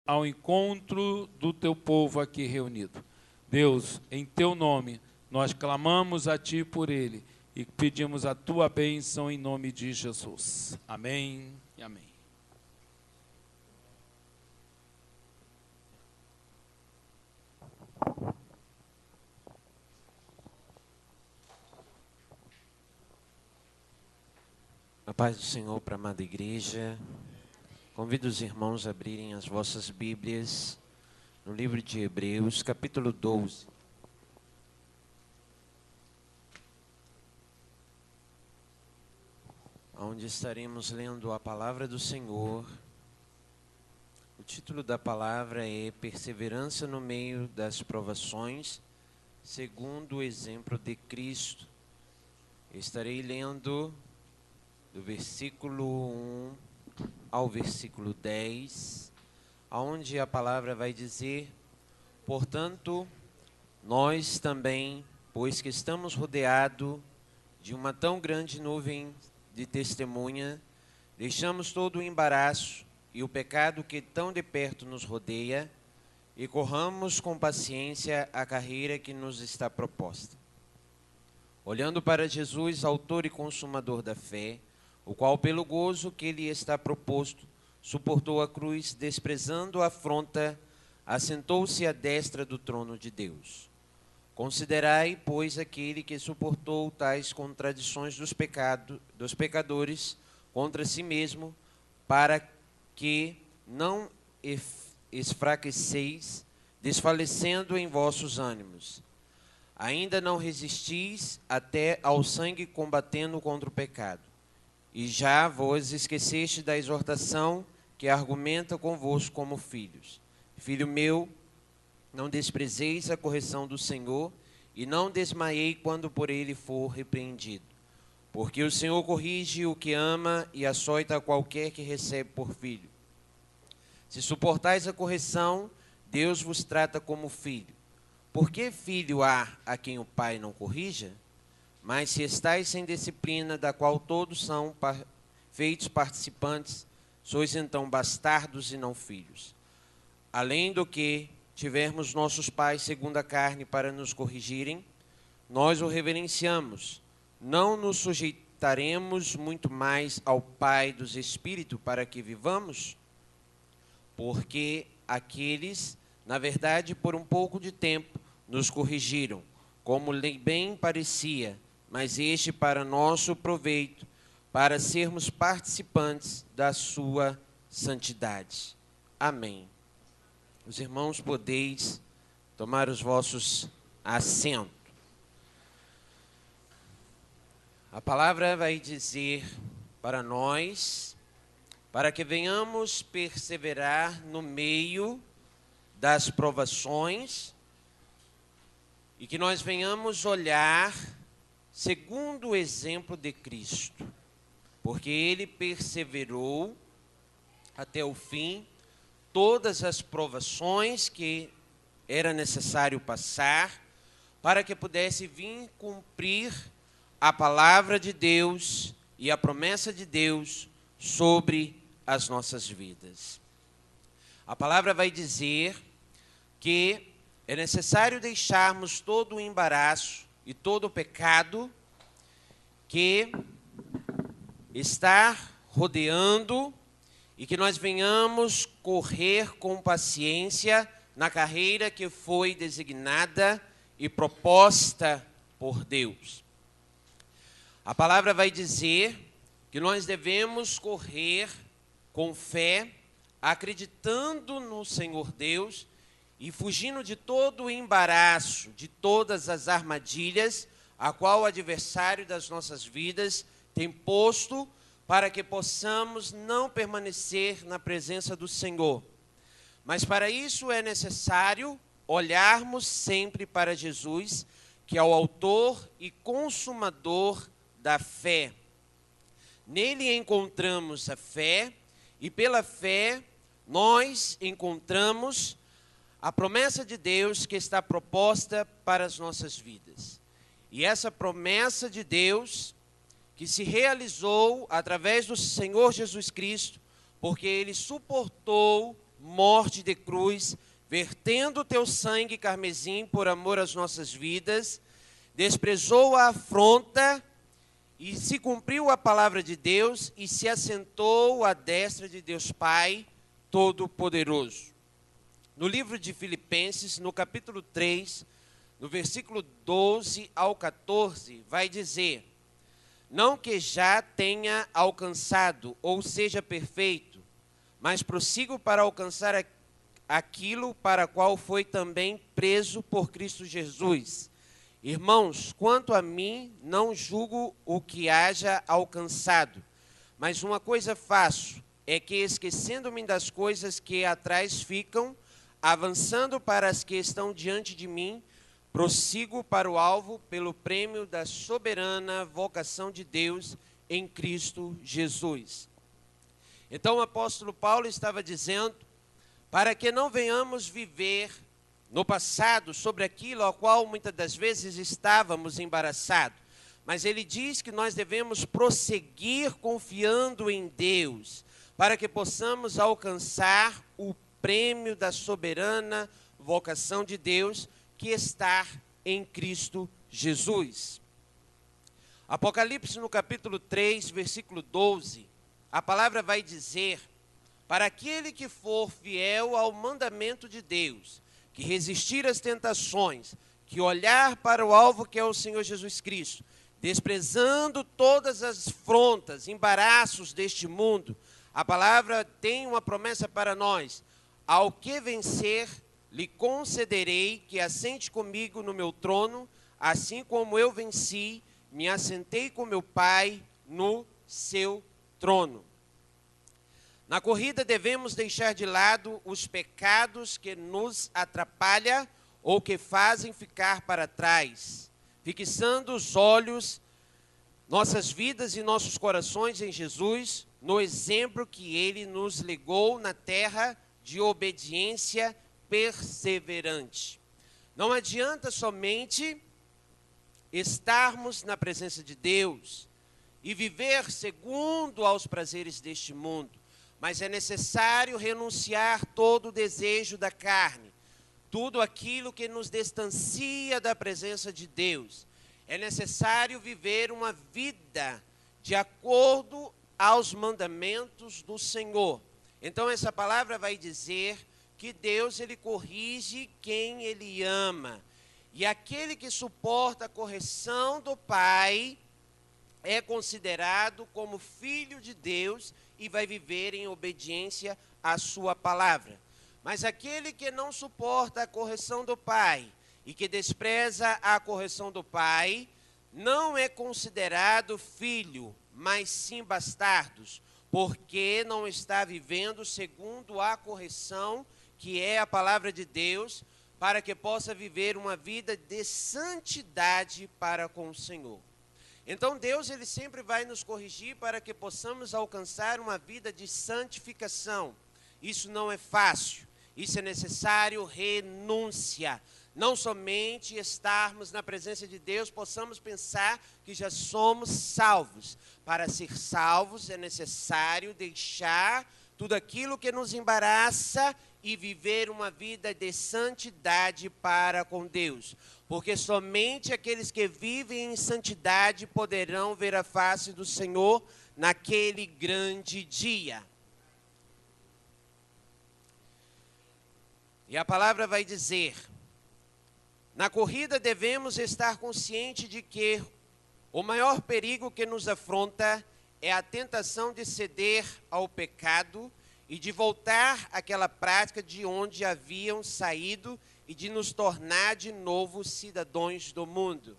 ao encontro do teu povo aqui reunido. Deus, em teu nome, nós clamamos a ti por ele e pedimos a tua bênção em nome de Jesus. Amém e amém. A paz do Senhor para a amada igreja. Convido os irmãos a abrirem as vossas Bíblias no livro de Hebreus, capítulo 12. Onde estaremos lendo a palavra do Senhor. O título da palavra é Perseverança no meio das provações, segundo o exemplo de Cristo. Estarei lendo do versículo 1 ao versículo 10, onde a palavra vai dizer: portanto, nós também, pois que estamos rodeados de uma tão grande nuvem de testemunha, deixamos todo o embaraço e o pecado que tão de perto nos rodeia e corramos com paciência a carreira que nos está proposta. Olhando para Jesus, autor e consumador da fé, o qual, pelo gozo que lhe está proposto, suportou a cruz, desprezando a afronta, assentou-se à destra do trono de Deus. Considerai, pois, aquele que suportou tais contradições dos pecadores contra si mesmo, para que não esfraqueceis, desfalecendo em vossos ânimos. Ainda não resistis até ao sangue, combatendo contra o pecado. E já vos esqueceste da exortação que argumenta convosco como filhos. Filho meu, não desprezeis a correção do Senhor, e não desmaiei quando por ele for repreendido. Porque o Senhor corrige o que ama e açoita qualquer que recebe por filho. Se suportais a correção, Deus vos trata como filho. Por que filho há a quem o pai não corrija? Mas se estáis sem disciplina, da qual todos são feitos participantes, sois então bastardos e não filhos. Além do que tivermos nossos pais segundo a carne para nos corrigirem, nós o reverenciamos. Não nos sujeitaremos muito mais ao Pai dos Espíritos para que vivamos? Porque aqueles, na verdade, por um pouco de tempo, nos corrigiram, como lhe bem parecia, mas este para nosso proveito, para sermos participantes da sua santidade. Amém. Os irmãos, podeis tomar os vossos assentos. A palavra vai dizer para nós, para que venhamos perseverar no meio das provações e que nós venhamos olhar segundo o exemplo de Cristo, porque ele perseverou até o fim, todas as provações que era necessário passar, para que pudesse vir cumprir a palavra de Deus e a promessa de Deus sobre as nossas vidas. A palavra vai dizer que é necessário deixarmos todo o embaraço e todo o pecado que está rodeando e que nós venhamos correr com paciência na carreira que foi designada e proposta por Deus. A palavra vai dizer que nós devemos correr com fé, acreditando no Senhor Deus e fugindo de todo o embaraço, de todas as armadilhas a qual o adversário das nossas vidas tem posto para que possamos não permanecer na presença do Senhor. Mas para isso é necessário olharmos sempre para Jesus, que é o autor e consumador da fé. Nele encontramos a fé e pela fé nós encontramos a promessa de Deus que está proposta para as nossas vidas. E essa promessa de Deus que se realizou através do Senhor Jesus Cristo, porque ele suportou morte de cruz, vertendo o teu sangue carmesim por amor às nossas vidas, desprezou a afronta e se cumpriu a palavra de Deus e se assentou à destra de Deus Pai Todo-Poderoso. No livro de Filipenses, no capítulo 3, no versículo 12 ao 14, vai dizer: não que já tenha alcançado ou seja perfeito, mas prossigo para alcançar aquilo para qual foi também preso por Cristo Jesus. Irmãos, quanto a mim, não julgo o que haja alcançado, mas uma coisa faço, é que esquecendo-me das coisas que atrás ficam, avançando para as que estão diante de mim, prossigo para o alvo pelo prêmio da soberana vocação de Deus em Cristo Jesus. Então o apóstolo Paulo estava dizendo, para que não venhamos viver no passado sobre aquilo ao qual muitas das vezes estávamos embaraçados, mas ele diz que nós devemos prosseguir confiando em Deus, para que possamos alcançar o prêmio da soberana vocação de Deus que está em Cristo Jesus. Apocalipse no capítulo 3, versículo 12, a palavra vai dizer: para aquele que for fiel ao mandamento de Deus, que resistir às tentações, que olhar para o alvo que é o Senhor Jesus Cristo, desprezando todas as afrontas, embaraços deste mundo, a palavra tem uma promessa para nós: ao que vencer, lhe concederei que assente comigo no meu trono, assim como eu venci, me assentei com meu Pai no seu trono. Na corrida devemos deixar de lado os pecados que nos atrapalham ou que fazem ficar para trás, fixando os olhos, nossas vidas e nossos corações em Jesus, no exemplo que Ele nos legou na terra de obediência perseverante. Não adianta somente estarmos na presença de Deus e viver segundo aos prazeres deste mundo, mas é necessário renunciar todo o desejo da carne, tudo aquilo que nos distancia da presença de Deus. É necessário viver uma vida de acordo aos mandamentos do Senhor. Então essa palavra vai dizer que Deus, ele corrige quem ele ama. E aquele que suporta a correção do Pai é considerado como filho de Deus e vai viver em obediência à sua palavra. Mas aquele que não suporta a correção do Pai e que despreza a correção do Pai, não é considerado filho, mas sim bastardos, porque não está vivendo segundo a correção, que é a palavra de Deus, para que possa viver uma vida de santidade para com o Senhor. Então Deus, ele sempre vai nos corrigir para que possamos alcançar uma vida de santificação. Isso não é fácil, isso é necessário renúncia. Não somente estarmos na presença de Deus, possamos pensar que já somos salvos. Para ser salvos é necessário deixar tudo aquilo que nos embaraça e viver uma vida de santidade para com Deus. Porque somente aqueles que vivem em santidade poderão ver a face do Senhor naquele grande dia. E a palavra vai dizer: na corrida devemos estar conscientes de que o maior perigo que nos afronta é a tentação de ceder ao pecado e de voltar àquela prática de onde haviam saído e de nos tornar de novo cidadãos do mundo.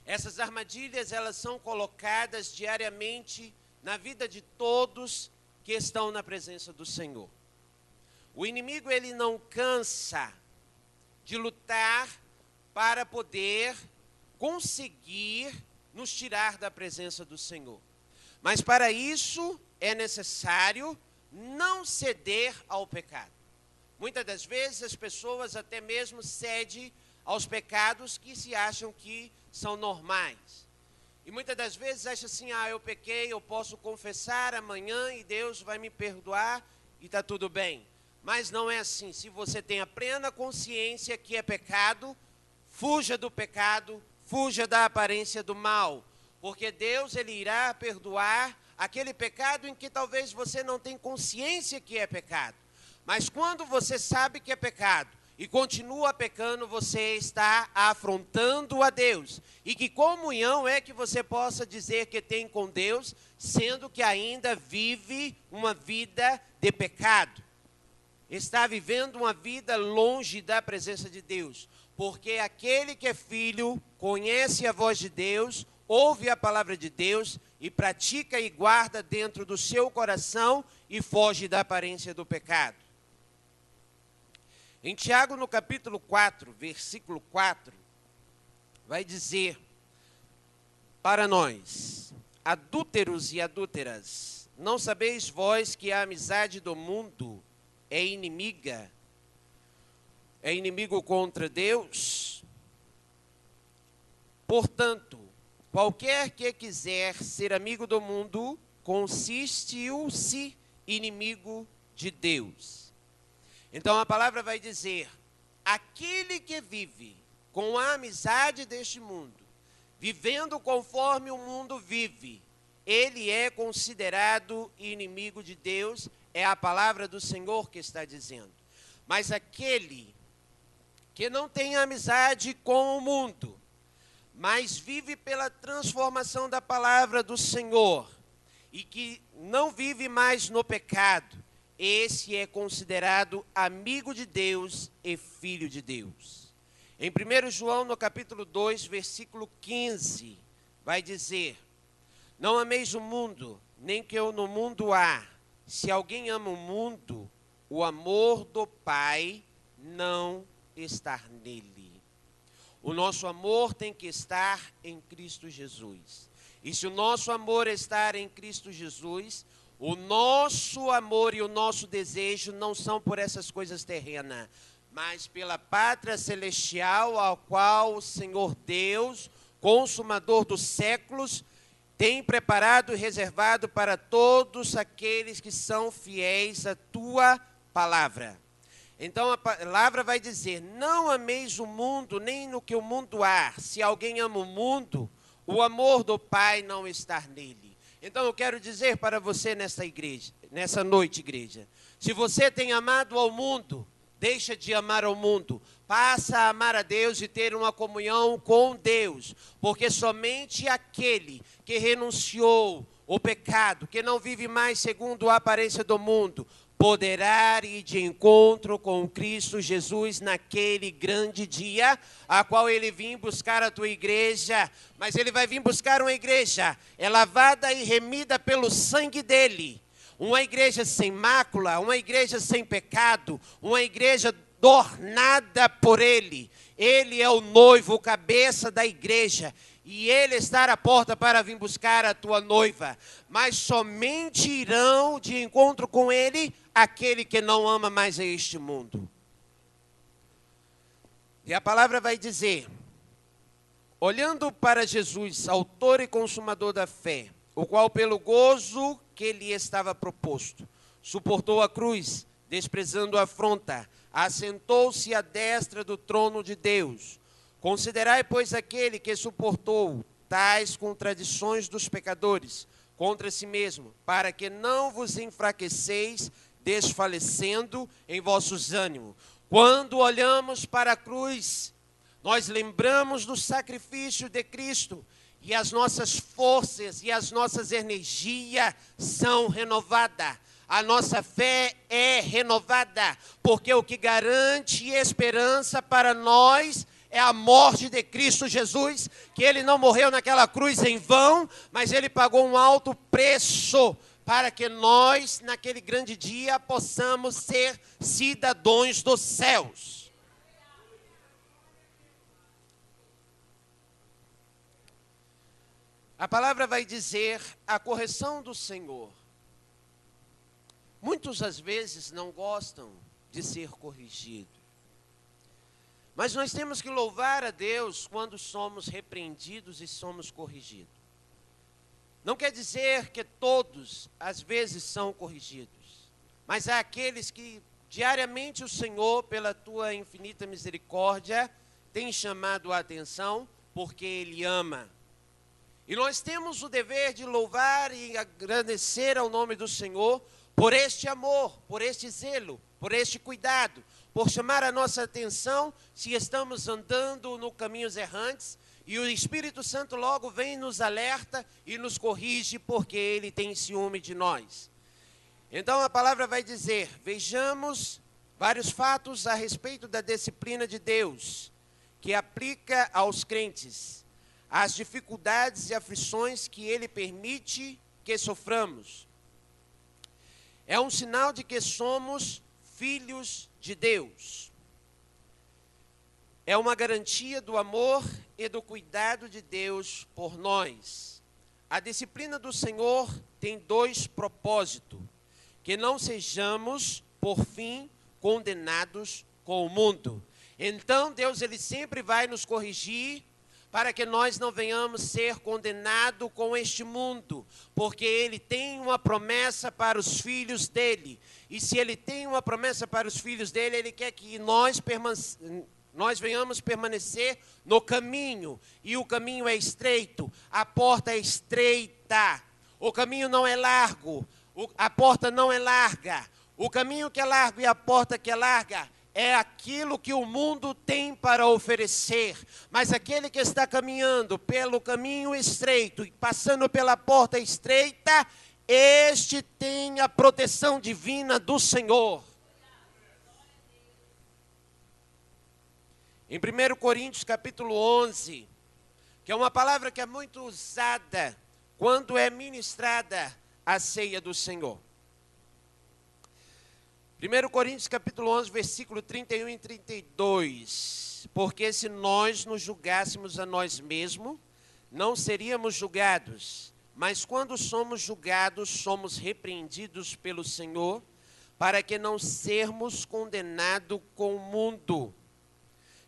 Essas armadilhas, elas são colocadas diariamente na vida de todos que estão na presença do Senhor. O inimigo, ele não cansa de lutar para poder conseguir nos tirar da presença do Senhor. Mas para isso é necessário não ceder ao pecado. Muitas das vezes as pessoas até mesmo cedem aos pecados que se acham que são normais. E muitas das vezes acham assim: eu pequei, eu posso confessar amanhã e Deus vai me perdoar e está tudo bem. Mas não é assim. Se você tem a plena consciência que é pecado, fuja do pecado, fuja da aparência do mal. Porque Deus, Ele irá perdoar aquele pecado em que talvez você não tenha consciência que é pecado. Mas quando você sabe que é pecado e continua pecando, você está afrontando a Deus. E que comunhão é que você possa dizer que tem com Deus, sendo que ainda vive uma vida de pecado? Está vivendo uma vida longe da presença de Deus. Porque aquele que é filho conhece a voz de Deus, ouve a palavra de Deus e pratica e guarda dentro do seu coração e foge da aparência do pecado. Em Tiago, no capítulo 4, versículo 4, vai dizer para nós: adúlteros e adúlteras, não sabeis vós que a amizade do mundo é inimigo contra Deus? Portanto, qualquer que quiser ser amigo do mundo, consiste-se inimigo de Deus. Então a palavra vai dizer: aquele que vive com a amizade deste mundo, vivendo conforme o mundo vive, ele é considerado inimigo de Deus. É a palavra do Senhor que está dizendo. Mas aquele que não tem amizade com o mundo, mas vive pela transformação da palavra do Senhor, e que não vive mais no pecado, esse é considerado amigo de Deus e filho de Deus. Em 1 João, no capítulo 2, versículo 15, vai dizer: não ameis o mundo, nem que eu no mundo há. Se alguém ama o mundo, o amor do Pai não está nele. O nosso amor tem que estar em Cristo Jesus. E se o nosso amor estar em Cristo Jesus, o nosso amor e o nosso desejo não são por essas coisas terrenas, mas pela pátria celestial, ao qual o Senhor Deus, consumador dos séculos, tem preparado e reservado para todos aqueles que são fiéis à tua palavra. Então a palavra vai dizer: não ameis o mundo, nem no que o mundo há. Se alguém ama o mundo, o amor do Pai não está nele. Então eu quero dizer para você nessa noite, igreja, se você tem amado ao mundo, deixa de amar ao mundo, passa a amar a Deus e ter uma comunhão com Deus, porque somente aquele que renunciou ao pecado, que não vive mais segundo a aparência do mundo, poderá ir de encontro com Cristo Jesus naquele grande dia, a qual ele vem buscar a tua igreja. Mas ele vai vir buscar uma igreja lavada e remida pelo sangue dele, uma igreja sem mácula, uma igreja sem pecado, uma igreja adornada por ele. Ele é o noivo, o cabeça da igreja, e ele está à porta para vir buscar a tua noiva. Mas somente irão de encontro com ele aquele que não ama mais a este mundo. E a palavra vai dizer: olhando para Jesus, autor e consumador da fé, o qual pelo gozo que lhe estava proposto, suportou a cruz, desprezando a afronta, assentou-se à destra do trono de Deus. Considerai, pois, aquele que suportou tais contradições dos pecadores contra si mesmo, para que não vos enfraqueceis, desfalecendo em vossos ânimos. Quando olhamos para a cruz, nós lembramos do sacrifício de Cristo, e as nossas forças e as nossas energias são renovadas. A nossa fé é renovada, porque o que garante esperança para nós é a morte de Cristo Jesus, que ele não morreu naquela cruz em vão, mas ele pagou um alto preço para que nós, naquele grande dia, possamos ser cidadãos dos céus. A palavra vai dizer a correção do Senhor. Muitos, às vezes, não gostam de ser corrigidos. Mas nós temos que louvar a Deus quando somos repreendidos e somos corrigidos. Não quer dizer que todos, às vezes, são corrigidos. Mas há aqueles que diariamente o Senhor, pela tua infinita misericórdia, tem chamado a atenção porque Ele ama. E nós temos o dever de louvar e agradecer ao nome do Senhor por este amor, por este zelo, por este cuidado, por chamar a nossa atenção se estamos andando no caminhos errantes, e o Espírito Santo logo vem nos alerta e nos corrige porque Ele tem ciúme de nós. Então a palavra vai dizer, vejamos vários fatos a respeito da disciplina de Deus, que aplica aos crentes, as dificuldades e aflições que Ele permite que soframos. É um sinal de que somos filhos de Deus. É uma garantia do amor e do cuidado de Deus por nós. A disciplina do Senhor tem dois propósitos: que não sejamos, por fim, condenados com o mundo. Então, Deus, Ele sempre vai nos corrigir para que nós não venhamos ser condenados com este mundo, porque Ele tem uma promessa para os filhos dEle. E se Ele tem uma promessa para os filhos dEle, Ele quer que nós venhamos permanecer no caminho. E o caminho é estreito, a porta é estreita, o caminho não é largo, a porta não é larga. O caminho que é largo e a porta que é larga é aquilo que o mundo tem para oferecer. Mas aquele que está caminhando pelo caminho estreito e passando pela porta estreita, este tem a proteção divina do Senhor. Em 1 Coríntios capítulo 11, que é uma palavra que é muito usada quando é ministrada a ceia do Senhor. 1 Coríntios capítulo 11, versículo 31 e 32. Porque se nós nos julgássemos a nós mesmos, não seríamos julgados. Mas quando somos julgados, somos repreendidos pelo Senhor, para que não sermos condenados com o mundo.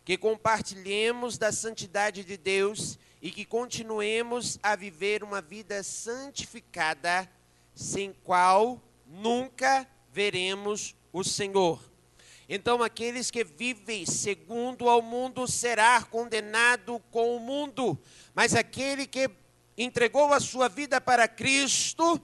Que compartilhemos da santidade de Deus e que continuemos a viver uma vida santificada, sem qual nunca veremos o Senhor. Então aqueles que vivem segundo ao mundo será condenado com o mundo, mas aquele que entregou a sua vida para Cristo,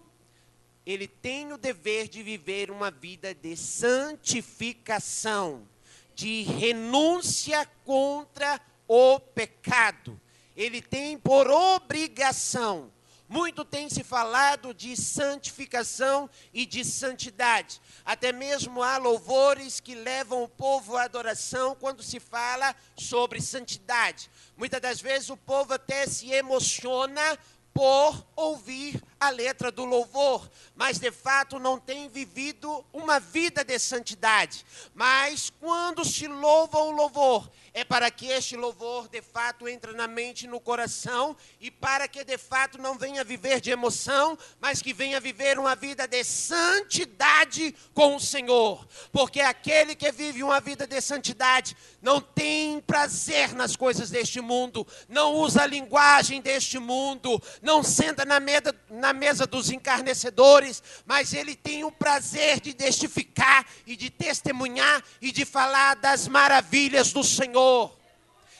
ele tem o dever de viver uma vida de santificação, de renúncia contra o pecado. Ele tem por obrigação. Muito tem se falado de santificação e de santidade. Até mesmo há louvores que levam o povo à adoração quando se fala sobre santidade. Muitas das vezes o povo até se emociona por ouvir a letra do louvor, mas de fato não tem vivido uma vida de santidade. Mas quando se louva o louvor, é para que este louvor de fato entre na mente e no coração, e para que de fato não venha viver de emoção, mas que venha viver uma vida de santidade com o Senhor. Porque aquele que vive uma vida de santidade não tem prazer nas coisas deste mundo, não usa a linguagem deste mundo, não senta na mesa dos encarnecedores, mas ele tem o prazer de testificar e de testemunhar e de falar das maravilhas do Senhor.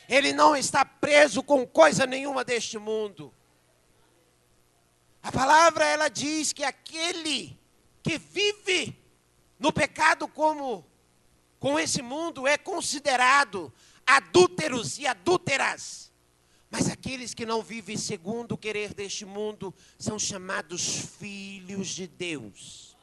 Ele não está preso com coisa nenhuma deste mundo. A palavra, ela diz que aquele que vive no pecado com esse mundo é considerado adúlteros e adúlteras. Mas aqueles que não vivem segundo o querer deste mundo são chamados filhos de Deus.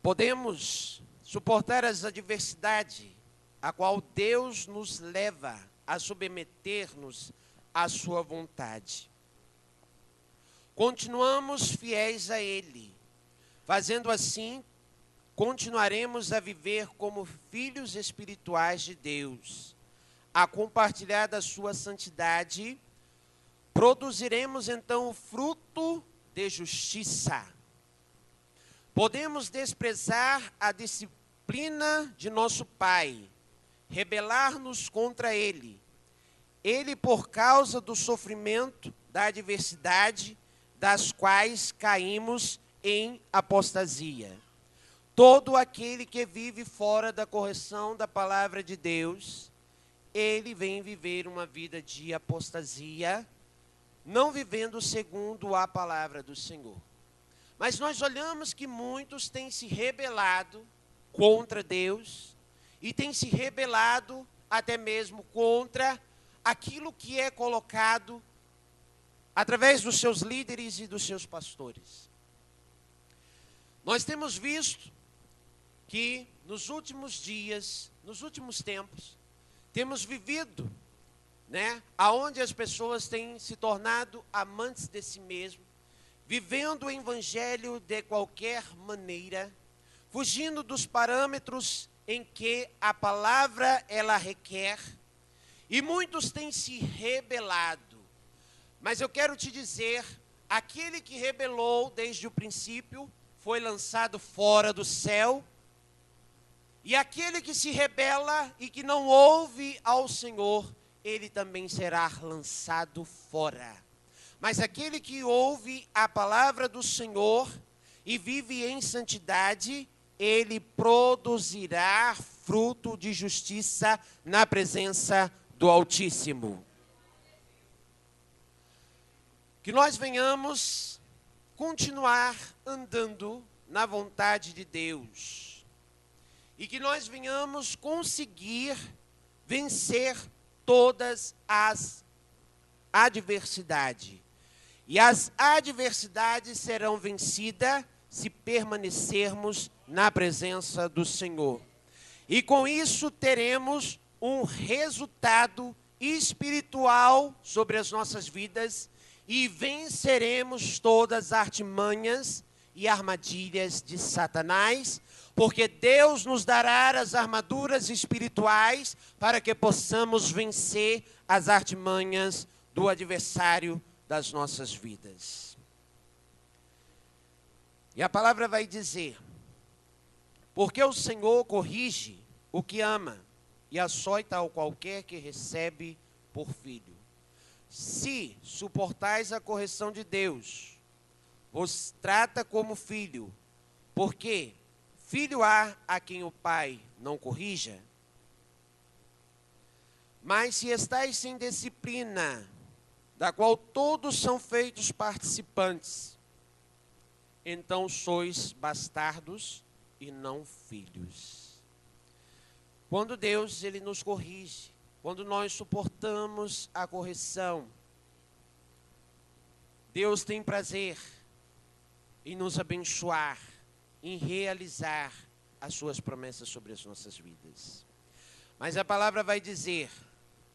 Podemos suportar as adversidades, a qual Deus nos leva a submeter-nos à sua vontade. Continuamos fiéis a Ele. Fazendo assim, continuaremos a viver como filhos espirituais de Deus, a compartilhar da sua santidade. Produziremos então o fruto de justiça. Podemos desprezar a disciplina de nosso Pai, rebelar-nos contra Ele. Ele, por causa do sofrimento, da adversidade, das quais caímos em apostasia. Todo aquele que vive fora da correção da palavra de Deus, ele vem viver uma vida de apostasia, não vivendo segundo a palavra do Senhor. Mas nós olhamos que muitos têm se rebelado contra Deus e têm se rebelado até mesmo contra aquilo que é colocado através dos seus líderes e dos seus pastores. Nós temos visto que nos últimos dias, nos últimos tempos, temos vivido, aonde as pessoas têm se tornado amantes de si mesmo, vivendo o evangelho de qualquer maneira, fugindo dos parâmetros em que a palavra ela requer, e muitos têm se rebelado. Mas eu quero te dizer, aquele que rebelou desde o princípio foi lançado fora do céu, e aquele que se rebela e que não ouve ao Senhor, ele também será lançado fora. Mas aquele que ouve a palavra do Senhor e vive em santidade, ele produzirá fruto de justiça na presença do Altíssimo. Que nós venhamos continuar andando na vontade de Deus. E que nós venhamos conseguir vencer todas as adversidades. E as adversidades serão vencidas se permanecermos na presença do Senhor. E com isso teremos um resultado espiritual sobre as nossas vidas e venceremos todas as artimanhas e armadilhas de Satanás, porque Deus nos dará as armaduras espirituais para que possamos vencer as artimanhas do adversário das nossas vidas. E a palavra vai dizer: porque o Senhor corrige o que ama e açoita ao qualquer que recebe por filho. Se suportais a correção de Deus, vos trata como filho, porque filho há a quem o pai não corrija? Mas se estáis sem disciplina, da qual todos são feitos participantes, então sois bastardos e não filhos. Quando Deus ele nos corrige, quando nós suportamos a correção, Deus tem prazer em nos abençoar, em realizar as suas promessas sobre as nossas vidas. Mas a palavra vai dizer: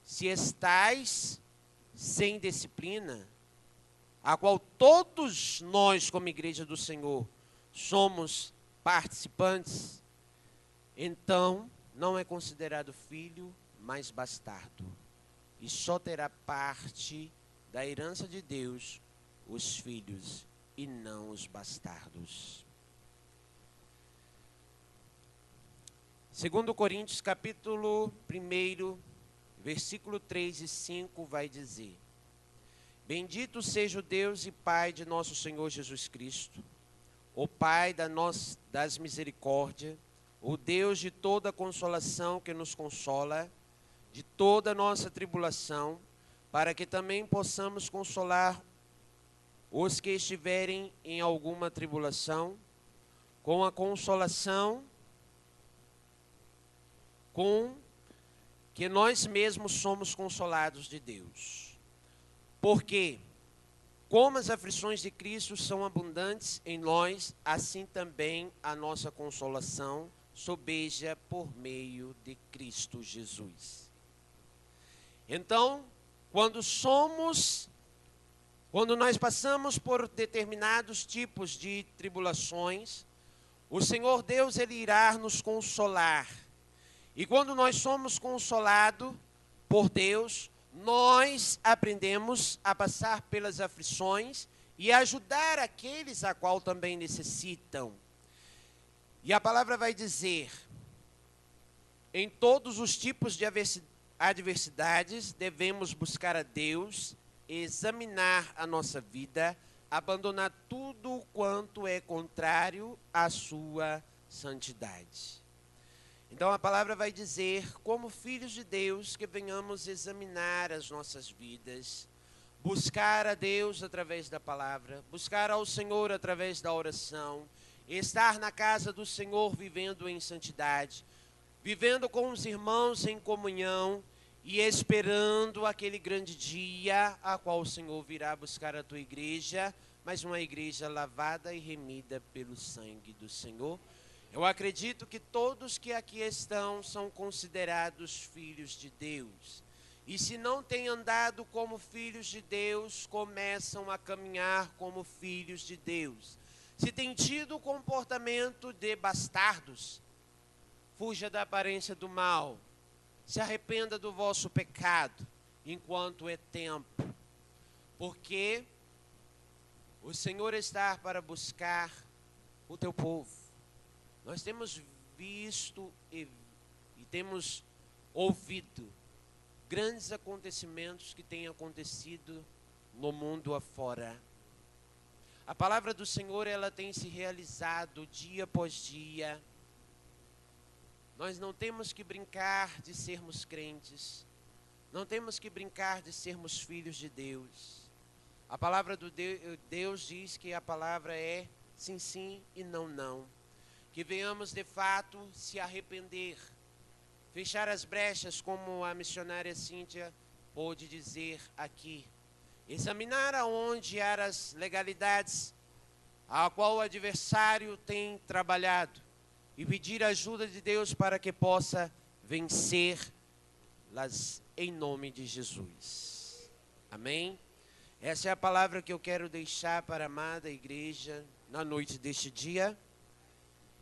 se estais sem disciplina, a qual todos nós, como igreja do Senhor, somos participantes, então não é considerado filho, mas bastardo. E só terá parte da herança de Deus os filhos e não os bastardos. 2 Coríntios capítulo 1, versículo 3 e 5 vai dizer: bendito seja o Deus e Pai de nosso Senhor Jesus Cristo, o Pai das misericórdias, o Deus de toda consolação que nos consola, de toda nossa tribulação, para que também possamos consolar os que estiverem em alguma tribulação, com a consolação com que nós mesmos somos consolados de Deus. Porque, como as aflições de Cristo são abundantes em nós, assim também a nossa consolação sobeja por meio de Cristo Jesus. Então, quando nós passamos por determinados tipos de tribulações, o Senhor Deus, Ele irá nos consolar. E quando nós somos consolados por Deus, nós aprendemos a passar pelas aflições e ajudar aqueles a qual também necessitam. E a palavra vai dizer: em todos os tipos de adversidades devemos buscar a Deus examinar a nossa vida, abandonar tudo quanto é contrário à sua santidade. Então a palavra vai dizer, como filhos de Deus, que venhamos examinar as nossas vidas, buscar a Deus através da palavra, buscar ao Senhor através da oração, estar na casa do Senhor vivendo em santidade, vivendo com os irmãos em comunhão e esperando aquele grande dia a qual o Senhor virá buscar a tua igreja, mas uma igreja lavada e remida pelo sangue do Senhor. Eu acredito que todos que aqui estão são considerados filhos de Deus. E se não têm andado como filhos de Deus, começam a caminhar como filhos de Deus. Se tem tido o comportamento de bastardos, fuja da aparência do mal. Se arrependa do vosso pecado, enquanto é tempo. Porque o Senhor está para buscar o teu povo. Nós temos visto e temos ouvido grandes acontecimentos que têm acontecido no mundo afora. A palavra do Senhor, ela tem se realizado dia após dia. Nós não temos que brincar de sermos crentes. Não temos que brincar de sermos filhos de Deus. A palavra do Deus diz que a palavra é sim, sim e não, não. Que venhamos de fato se arrepender, fechar as brechas, como a missionária Cíntia pôde dizer aqui. Examinar aonde há as legalidades a qual o adversário tem trabalhado e pedir a ajuda de Deus para que possa vencê-las em nome de Jesus. Amém? Essa é a palavra que eu quero deixar para a amada igreja na noite deste dia.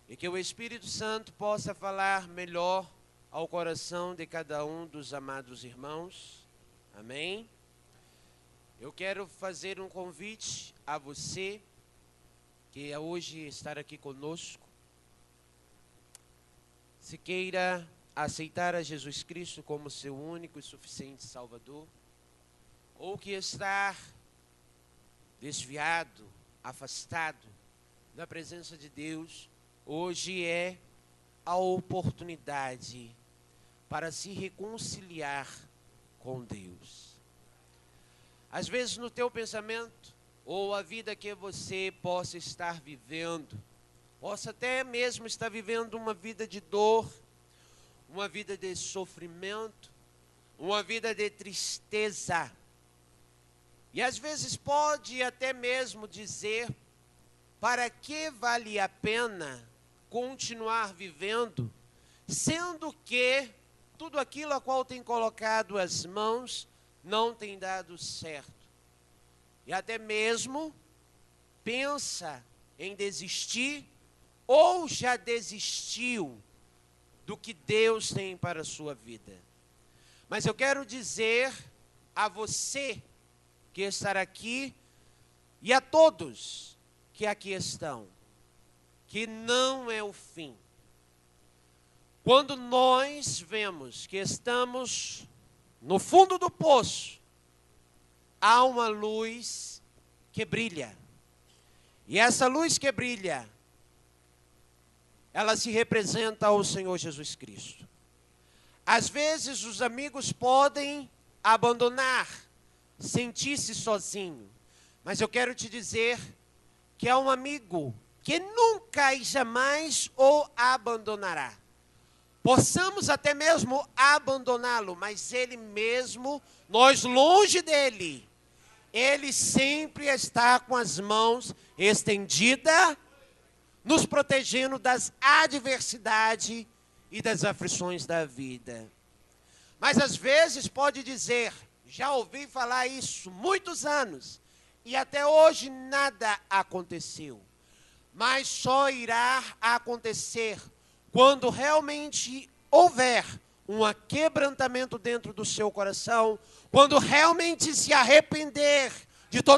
E que o Espírito Santo possa falar melhor ao coração de cada um dos amados irmãos. Amém? Eu quero fazer um convite a você, que hoje estar aqui conosco. Se queira aceitar a Jesus Cristo como seu único e suficiente Salvador, ou que está desviado, afastado da presença de Deus, hoje é a oportunidade para se reconciliar com Deus. Às vezes no teu pensamento, ou a vida que você possa estar vivendo, possa até mesmo estar vivendo uma vida de dor, uma vida de sofrimento, uma vida de tristeza. E às vezes pode até mesmo dizer, para que vale a pena continuar vivendo, sendo que tudo aquilo a qual tem colocado as mãos não tem dado certo. E até mesmo pensa em desistir ou já desistiu do que Deus tem para a sua vida. Mas eu quero dizer a você que está aqui e a todos que aqui estão, que não é o fim. Quando nós vemos que estamos no fundo do poço, há uma luz que brilha. E essa luz que brilha, ela se representa ao Senhor Jesus Cristo. Às vezes os amigos podem abandonar, sentir-se sozinho. Mas eu quero te dizer que há um amigo que nunca e jamais o abandonará. Possamos até mesmo abandoná-lo, mas ele mesmo, nós longe dele, ele sempre está com as mãos estendidas, nos protegendo das adversidades e das aflições da vida. Mas às vezes pode dizer, já ouvi falar isso muitos anos, e até hoje nada aconteceu. Mas só irá acontecer quando realmente houver um quebrantamento dentro do seu coração, quando realmente se arrepender de todo